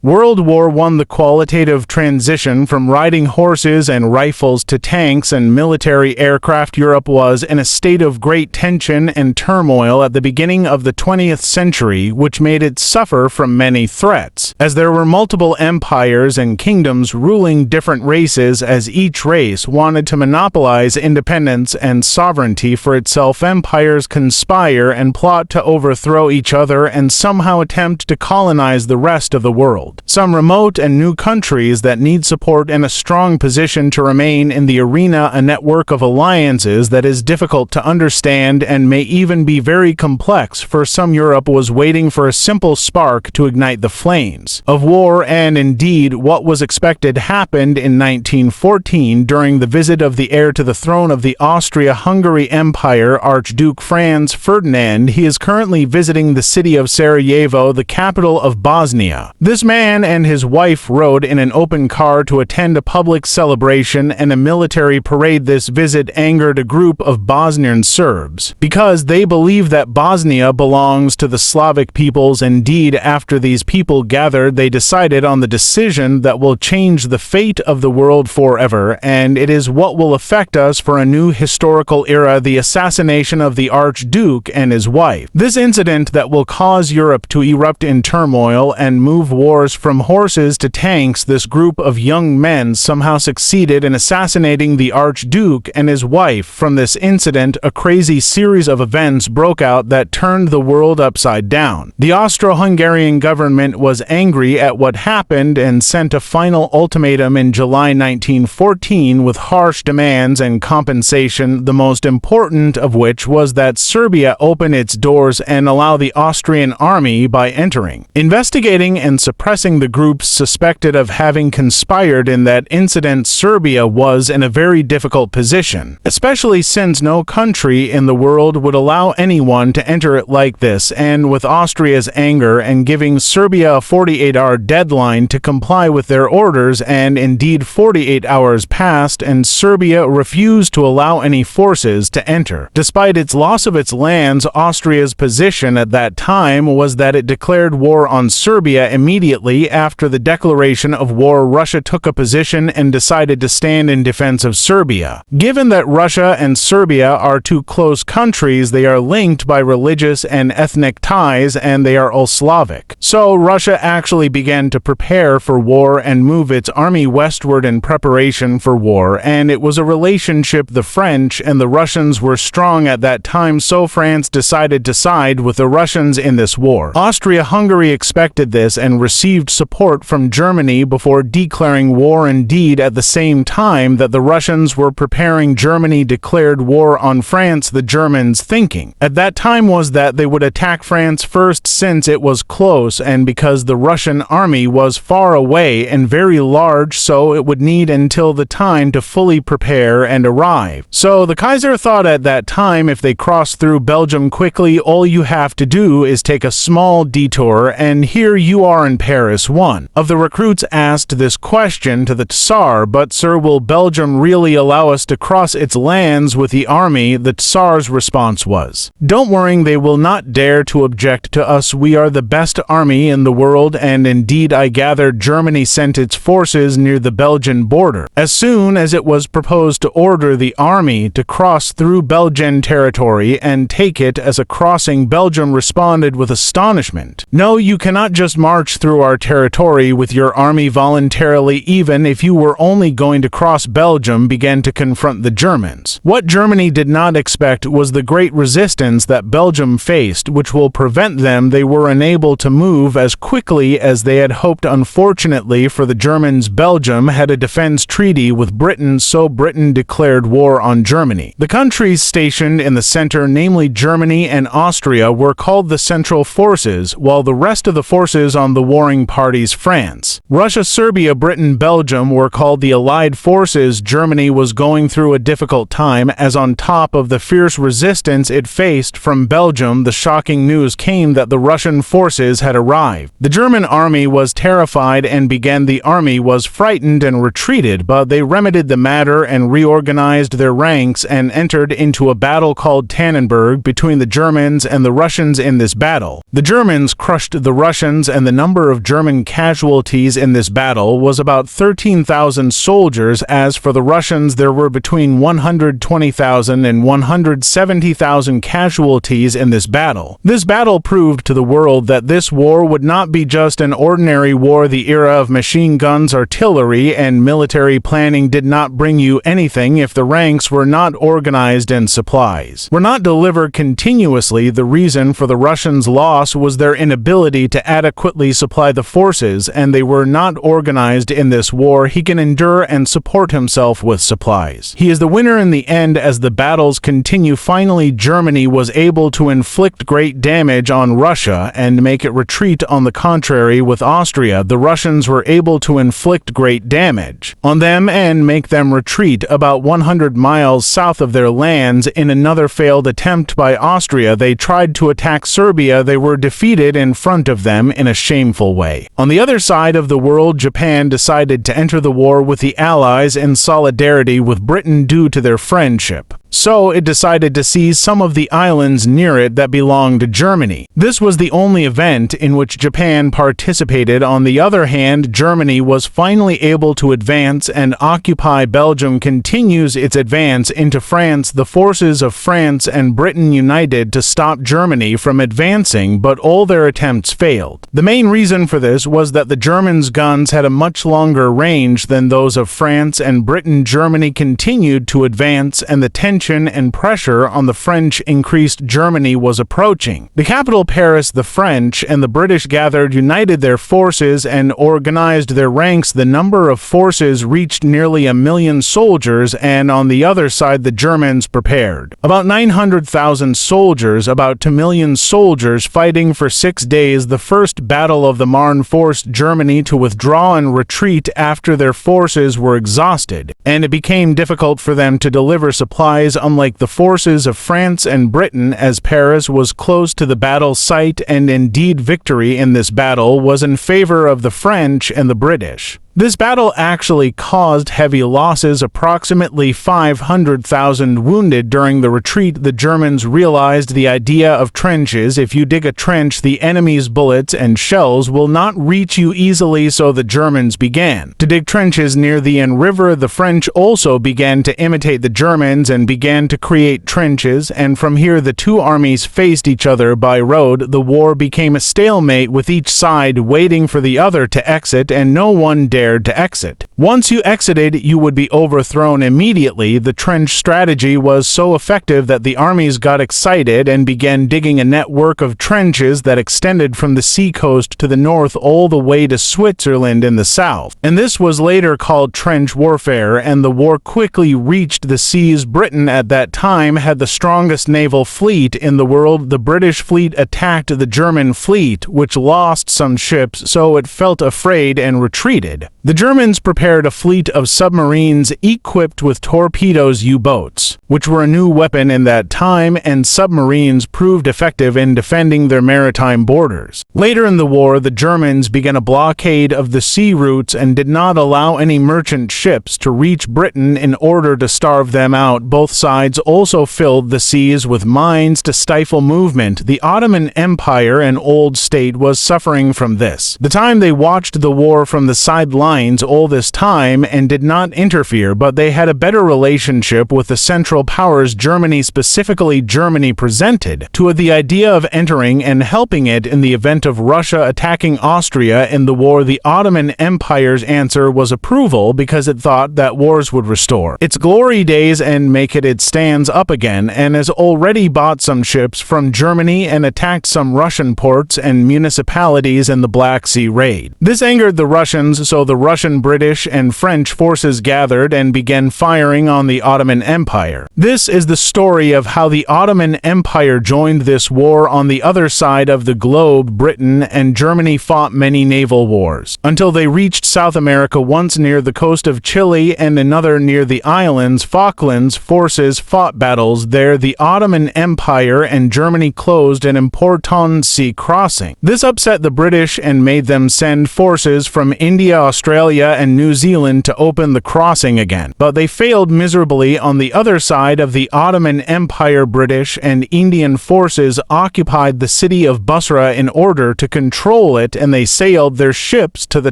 World War I. The qualitative transition from riding horses and rifles to tanks and military aircraft. Europe was in a state of great tension and turmoil at the beginning of the 20th century, which made it suffer from many threats, as there were multiple empires and kingdoms ruling different races, as each race wanted to monopolize independence and sovereignty for itself. Empires conspire and plot to overthrow each other and somehow attempt to colonize the rest of the world. Some remote and new countries that need support and a strong position to remain in the arena, a network of alliances that is difficult to understand and may even be very complex for some. Europe was waiting for a simple spark to ignite the flames of war, and indeed what was expected happened in 1914 during the visit of the heir to the throne of the Austria-Hungary Empire, Archduke Franz Ferdinand. He is currently visiting the city of Sarajevo, the capital of Bosnia. This man and his wife rode in an open car to attend a public celebration and a military parade. This visit angered a group of Bosnian Serbs because they believe that Bosnia belongs to the Slavic peoples. Indeed, after these people gathered, they decided on the decision that will change the fate of the world forever, and it is what will affect us for a new historical era: the assassination of the Archduke and his wife. This incident that will cause Europe to erupt in turmoil and move wars from horses to tanks. This group of young men somehow succeeded in assassinating the Archduke and his wife. From this incident, a crazy series of events broke out that turned the world upside down. The Austro-Hungarian government was angry at what happened and sent a final ultimatum in July 1914 with harsh demands and compensation, the most important of which was that Serbia open its doors and allow the Austrian army by entering, investigating and suppressing the groups suspected of having conspired in that incident. Serbia was in a very difficult position, especially since no country in the world would allow anyone to enter it like this, and with Austria's anger and giving Serbia a 48-hour deadline to comply with their orders, and indeed 48 hours passed and Serbia refused to allow any forces to enter. Despite its loss of its lands, Austria's position at that time was that it declared war on Serbia immediately. After the declaration of war, Russia took a position and decided to stand in defense of Serbia. Given that Russia and Serbia are two close countries, they are linked by religious and ethnic ties, and they are all Slavic. So Russia actually began to prepare for war and move its army westward in preparation for war, and it was a relationship. The French and the Russians were strong at that time, so France decided to side with the Russians in this war. Austria-Hungary expected this and received support from Germany before declaring war. Indeed, at the same time that the Russians were preparing, Germany declared war on France. The Germans' thinking at that time was that they would attack France first, since it was close and because the Russian army was far away and very large, so it would need until the time to fully prepare and arrive. So the Kaiser thought at that time, if they cross through Belgium quickly, all you have to do is take a small detour, and here you are in Paris. One of the recruits asked this question to the Tsar: "But sir, will Belgium really allow us to cross its lands with the army?" The Tsar's response was, "Don't worry, they will not dare to object to us. We are the best army in the world." And indeed, I gather Germany sent its forces near the Belgian border. As soon as it was proposed to order the army to cross through Belgian territory and take it as a crossing, Belgium responded with astonishment: "No, you cannot just march through our territory with your army voluntarily. Even if you were only going to cross Belgium," began to confront the Germans. What Germany did not expect was the great resistance that Belgium faced, which will prevent them. They were unable to move as quickly as they had hoped. Unfortunately for the Germans, Belgium had a defense treaty with Britain, so Britain declared war on Germany. The countries stationed in the center, namely Germany and Austria, were called the Central Forces, while the rest of the forces on the warring parties, France, Russia, Serbia, Britain, Belgium, were called the Allied Forces. Germany was going through a difficult time, as on top of the fierce resistance it faced from Belgium, the shocking news came that the Russian forces had arrived. The German army was terrified and began. The army was frightened and retreated, but they remedied the matter and reorganized their ranks and entered into a battle called Tannenberg between the Germans and the Russians. In this battle, the Germans crushed the Russians, and the number of German casualties in this battle was about 13,000 soldiers, as for the Russians there were between 120,000 and 170,000 casualties in this battle. This battle proved to the world that this war would not be just an ordinary war. The era of machine guns, artillery, and military planning did not bring you anything if the ranks were not organized and supplies were not delivered continuously. The reason for the Russians' loss was their inability to adequately supply the forces, and they were not organized in this war. He can endure and support himself with supplies. He is the winner in the end as the battles continue. Finally, Germany was able to inflict great damage on Russia and make it retreat. On the contrary, with Austria, the Russians were able to inflict great damage on them and make them retreat about 100 miles south of their lands. In another failed attempt by Austria, they tried to attack Serbia. They were defeated in front of them in a shameful way. On the other side of the world, Japan decided to enter the war with the Allies in solidarity with Britain due to their friendship. So it decided to seize some of the islands near it that belonged to Germany. This was the only event in which Japan participated. On the other hand, Germany was finally able to advance and occupy Belgium. Continues its advance into France. The forces of France and Britain united to stop Germany from advancing, but all their attempts failed. The main reason for this was that the Germans' guns had a much longer range than those of France and Britain. Germany continued to advance, and the tension and pressure on the French increased. Germany was approaching the capital, Paris. The French and the British gathered, united their forces, and organized their ranks. The number of forces reached nearly 1 million soldiers, and on the other side the Germans prepared about 900,000 soldiers, about 2 million soldiers fighting for 6 days. The first battle of the Marne forced Germany to withdraw and retreat after their forces were exhausted, and it became difficult for them to deliver supplies. Unlike the forces of France and Britain, as Paris was close to the battle site, and indeed victory in this battle was in favor of the French and the British. This battle actually caused heavy losses, approximately 500,000 wounded. During the retreat, the Germans realized the idea of trenches. If you dig a trench, the enemy's bullets and shells will not reach you easily, so the Germans began to dig trenches near the Aisne River. The French also began to imitate the Germans and began to create trenches, and from here the two armies faced each other by road. The war became a stalemate, with each side waiting for the other to exit, and no one dared to exit. Once you exited, you would be overthrown immediately. The trench strategy was so effective that the armies got excited and began digging a network of trenches that extended from the seacoast to the north all the way to Switzerland in the south. And this was later called trench warfare, and the war quickly reached the seas. Britain at that time had the strongest naval fleet in the world. The British fleet attacked the German fleet, which lost some ships, so it felt afraid and retreated. The Germans prepared a fleet of submarines equipped with torpedoes, U-boats, which were a new weapon in that time, and submarines proved effective in defending their maritime borders. Later in the war, the Germans began a blockade of the sea routes and did not allow any merchant ships to reach Britain in order to starve them out. Both sides also filled the seas with mines to stifle movement. The Ottoman Empire, an old state, was suffering from this. The time they watched the war from the sidelines all this time and did not interfere, but they had a better relationship with the Central Powers. Germany, specifically Germany, presented to it the idea of entering and helping it in the event of Russia attacking Austria in the war. The Ottoman Empire's answer was approval, because it thought that wars would restore its glory days and make it stands up again, and has already bought some ships from Germany and attacked some Russian ports and municipalities in the Black Sea raid. This angered the Russians, so the Russian, British, and French forces gathered and began firing on the Ottoman Empire. This is the story of how the Ottoman Empire joined this war. On the other side of the globe, Britain and Germany fought many naval wars until they reached South America, once near the coast of Chile and another near the islands Falklands. Forces fought battles there. The Ottoman Empire and Germany closed an important sea crossing. This upset the British and made them send forces from India, Australia, and New Zealand to open the crossing again, but they failed miserably. On the other side of the Ottoman Empire, British and Indian forces occupied the city of Busra in order to control it, and they sailed their ships to the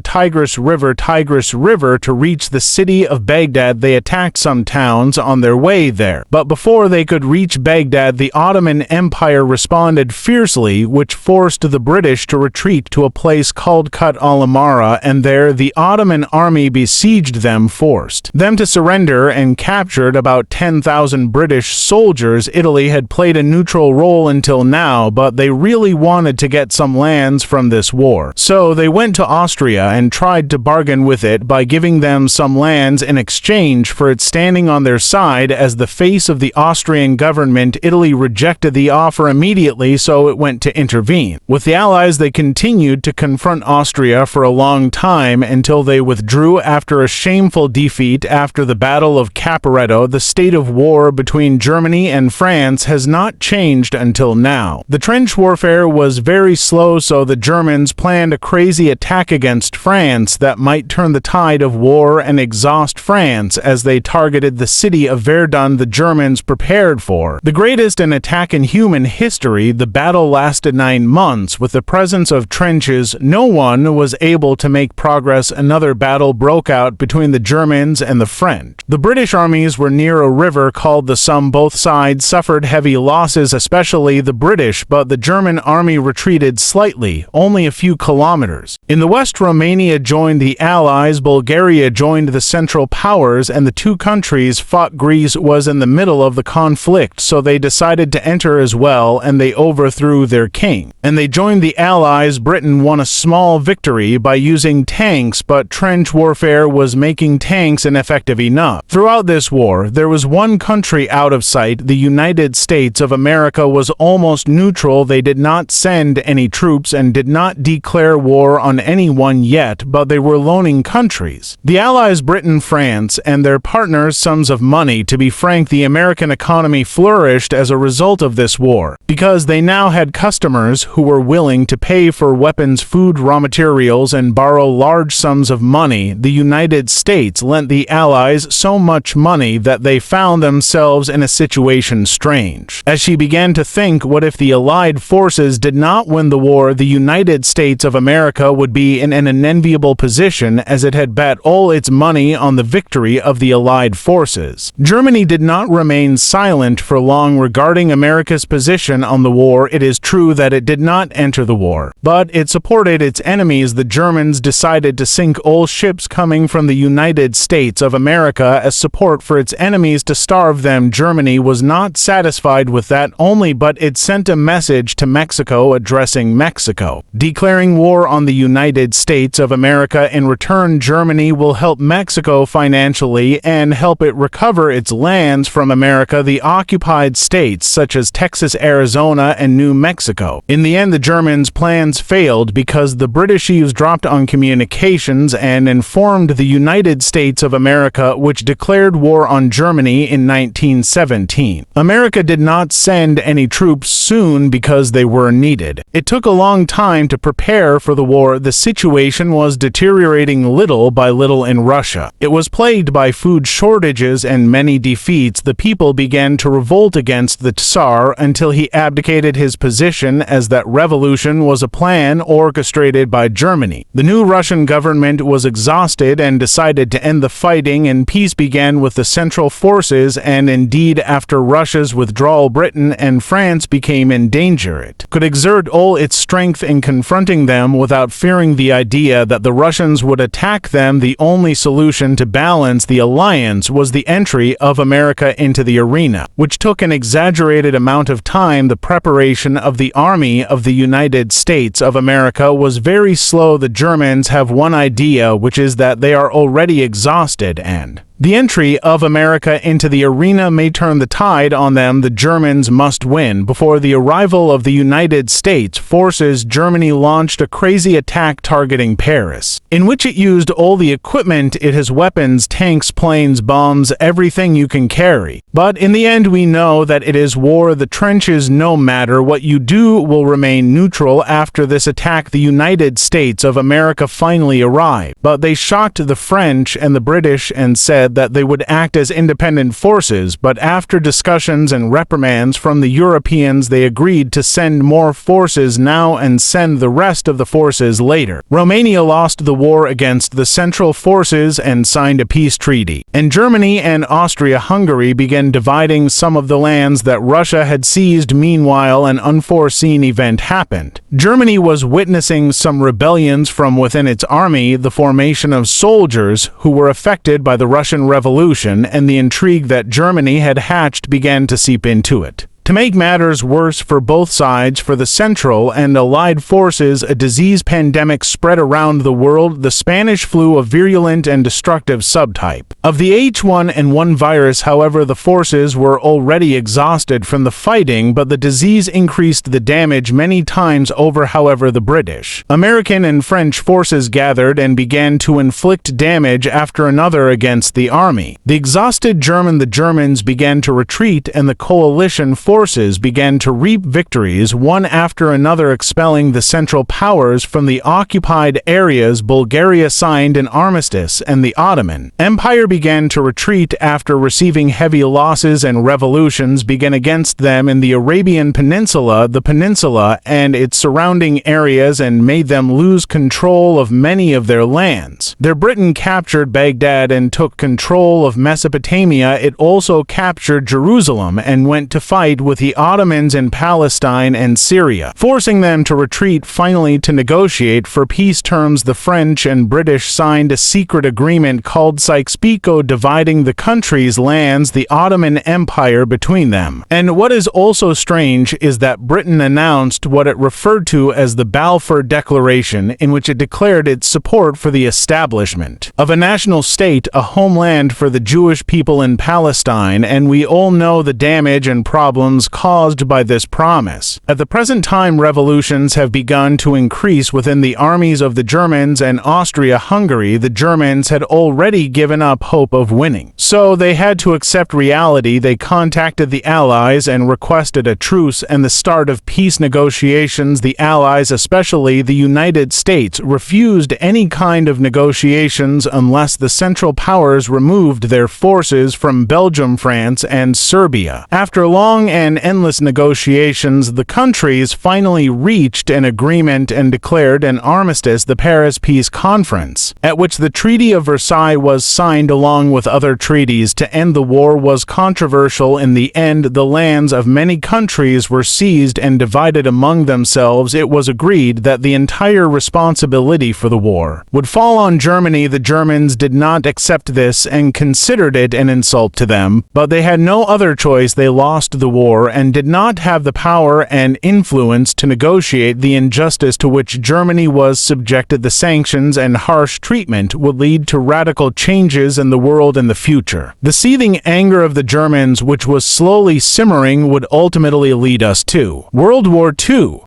Tigris River to reach the city of Baghdad. They attacked some towns on their way there, but before they could reach Baghdad, the Ottoman Empire responded fiercely, which forced the British to retreat to a place called Kut al-Amara, and there the Ottoman army besieged them, forced them to surrender, and captured about 10,000 British soldiers. Italy had played a neutral role until now, but they really wanted to get some lands from this war. So they went to Austria and tried to bargain with it by giving them some lands in exchange for it standing on their side as the face of the Austrian government. Italy rejected the offer immediately, so it went to intervene. With the Allies, they continued to confront Austria for a long time until they withdrew after a shameful defeat after the Battle of Caporetto. The state of war between Germany and France has not changed until now. The trench warfare was very slow, so the Germans planned a crazy attack against France that might turn the tide of war and exhaust France. As they targeted the city of Verdun, the Germans prepared for the greatest attack in human history. The battle lasted 9 months. With the presence of trenches, no one was able to make progress. Another battle broke out between the Germans and the French. The British armies were near a river called the Somme. Both sides suffered heavy losses, especially the British, but the German army retreated slightly, only a few kilometers. In the west, Romania joined the Allies, Bulgaria joined the Central Powers, and the two countries fought. Greece was in the middle of the conflict, so they decided to enter as well, and they overthrew their king. And they joined the Allies. Britain won a small victory by using tanks, but trench warfare was making tanks ineffective enough. Throughout this war, there was one country out of sight. The United States of America was almost neutral. They did not send any troops and did not declare war on anyone yet, but they were loaning countries. The Allies, Britain, France, and their partners sums of money. To be frank, the American economy flourished as a result of this war, because they now had customers who were willing to pay for weapons, food, raw materials, and borrow large sums of money. The United States lent the Allies so much money that they found themselves in a situation strange. As she began to think, what if the Allied forces did not win the war? The United States of America would be in an unenviable position, as it had bet all its money on the victory of the Allied forces. Germany did not remain silent for long regarding America's position on the war. It is true that it did not enter the war, but it supported its enemies. The Germans decided to sink all ships coming from the United States of America as support for its enemies, to starve them. Germany was not satisfied with that only, but it sent a message to Mexico addressing Mexico, declaring war on the United States of America. In return, Germany will help Mexico financially and help it recover its lands from America, the occupied states such as Texas, Arizona, and New Mexico. In the end, the Germans' plans failed because the British eavesdropped on communications and informed the United States of America, which declared war on Germany in 1917. America did not send any troops soon because they were needed. It took a long time to prepare for the war. The situation was deteriorating little by little in Russia. It was plagued by food shortages and many defeats. The people began to revolt against the Tsar until he abdicated his position, as that revolution was a plan orchestrated by Germany. The new Russian government was exhausted and decided to end the fighting, and peace began with the Central Forces. And indeed, after Russia's withdrawal, Britain and France became in danger. It could exert all its strength in confronting them without fearing the idea that the Russians would attack them. The only solution to balance the alliance was the entry of America into the arena, which took an exaggerated amount of time. The preparation of the army of the United States of America was very slow. The Germans have one idea, which is that they are already exhausted and The entry of America into the arena may turn the tide on them. The Germans must win. Before the arrival of the United States forces, Germany launched a crazy attack targeting Paris, in which it used all the equipment it has: weapons, tanks, planes, bombs, everything you can carry. But in the end, we know that it is war. The trenches, no matter what you do, will remain neutral. After this attack, the United States of America finally arrived, but they shocked the French and the British and said that they would act as independent forces. But after discussions and reprimands from the Europeans, they agreed to send more forces now and send the rest of the forces later. Romania lost the war against the Central Forces and signed a peace treaty, and Germany and Austria-Hungary began dividing some of the lands that Russia had seized. Meanwhile, an unforeseen event happened. Germany was witnessing some rebellions from within its army, the formation of soldiers who were affected by the Russian Revolution, and the intrigue that Germany had hatched began to seep into it. To make matters worse for both sides, for the Central and Allied forces, a disease pandemic spread around the world, the Spanish flu, a virulent and destructive subtype of the H1N1 virus. However, the forces were already exhausted from the fighting, but the disease increased the damage many times over. However, the British, American, and French forces gathered and began to inflict damage after another against the army. The exhausted the Germans began to retreat, and the coalition forces began to reap victories one after another, expelling the Central Powers from the occupied areas. Bulgaria signed an armistice, and the Ottoman Empire began to retreat after receiving heavy losses, and revolutions began against them in the Arabian Peninsula, the peninsula and its surrounding areas, and made them lose control of many of their lands. Britain captured Baghdad and took control of Mesopotamia. It also captured Jerusalem and went to fight with the Ottomans in Palestine and Syria, forcing them to retreat. Finally, to negotiate for peace terms, the French and British signed a secret agreement called Sykes-Picot, dividing the country's lands, the Ottoman Empire, between them. And what is also strange is that Britain announced what it referred to as the Balfour Declaration, in which it declared its support for the establishment of a national state, a homeland for the Jewish people in Palestine, and we all know the damage and problems caused by this promise. At the present time, revolutions have begun to increase within the armies of the Germans and Austria-Hungary. The Germans had already given up hope of winning, so they had to accept reality. They contacted the Allies and requested a truce and the start of peace negotiations. The Allies, especially the United States, refused any kind of negotiations unless the Central Powers removed their forces from Belgium, France, and Serbia. After long and endless negotiations, the countries finally reached an agreement and declared an armistice, the Paris Peace Conference, at which the Treaty of Versailles was signed along with other treaties to end the war. Was controversial. In the end, the lands of many countries were seized and divided among themselves. It was agreed that the entire responsibility for the war would fall on Germany. The Germans did not accept this and considered it an insult to them, but they had no other choice. They lost the war and did not have the power and influence to negotiate the injustice to which Germany was subjected. The sanctions and harsh treatment would lead to radical changes in the world in the future. The seething anger of the Germans, which was slowly simmering, would ultimately lead us to World War II.